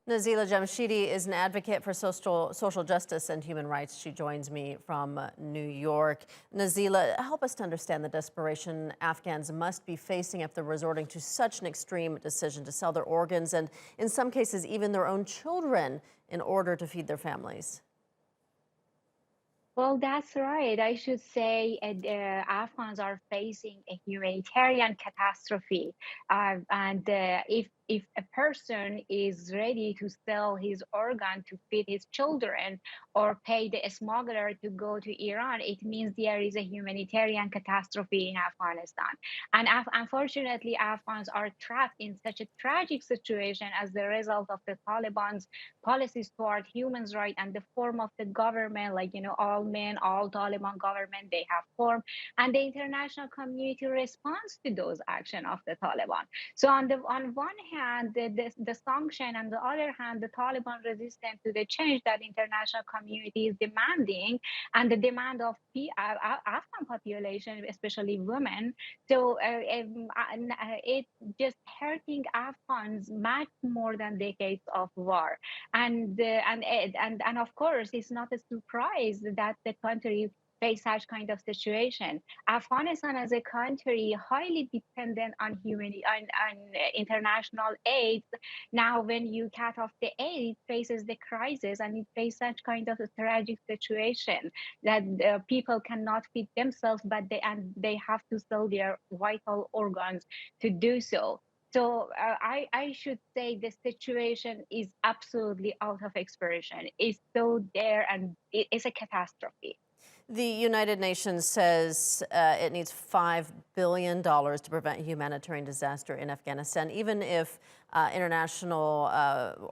Nazila Jamshidi is an advocate for social justice and human rights. She joins me from New York. Nazila, help us to understand the desperation Afghans must be facing if they're resorting to such an extreme decision to sell their organs and, in some cases, even their own children in order to feed their families. Well, that's right. I should say Afghans are facing a humanitarian catastrophe. And if a person is ready to sell his organ to feed his children or pay the smuggler to go to Iran, it means there is a humanitarian catastrophe in Afghanistan. And unfortunately, Afghans are trapped in such a tragic situation as the result of the Taliban's policies toward human rights and the form of the government, like, all men, all Taliban government, they have formed, and the international community responds to those actions of the Taliban. So on one hand, the sanction, and the other hand, the Taliban resistance to the change that international community is demanding, and the demand of the Afghan population, especially women. So it's just hurting Afghans much more than decades of war. And of course, it's not a surprise that the country face such kind of situation. Afghanistan as a country highly dependent on international aid. Now, when you cut off the aid, it faces the crisis, and it faces such kind of a tragic situation that people cannot feed themselves, but they have to sell their vital organs to do so. So I should say the situation is absolutely out of expression. It's so there, and it's a catastrophe. The United Nations says it needs $5 billion to prevent humanitarian disaster in Afghanistan. Even if international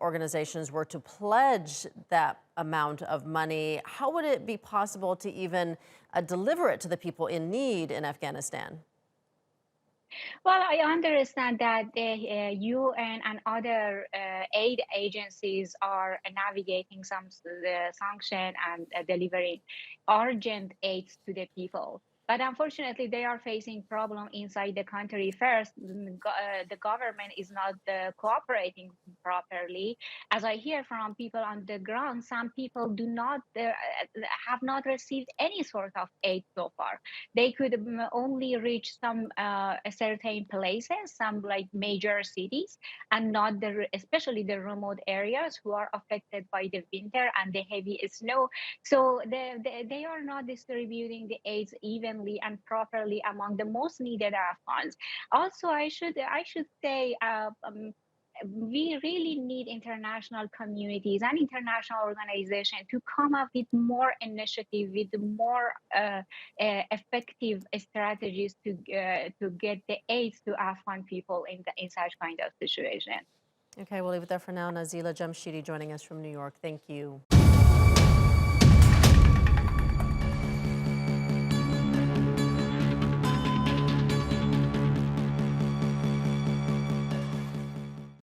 organizations were to pledge that amount of money, how would it be possible to even deliver it to the people in need in Afghanistan? Well, I understand that the UN and other aid agencies are navigating some sanction and delivering urgent aids to the people. But unfortunately, they are facing problem inside the country. First, the government is not cooperating properly. As I hear from people on the ground, some people do not have not received any sort of aid so far. They could only reach some certain places, some like major cities, and not especially the remote areas who are affected by the winter and the heavy snow. So they are not distributing the aids evenly and properly among the most needed Afghans. Also, I should say. We really need international communities and international organizations to come up with more initiative, with more effective strategies to get the aids to Afghan people in such kind of situation. Okay, we'll leave it there for now. Nazila Jamshidi joining us from New York. Thank you.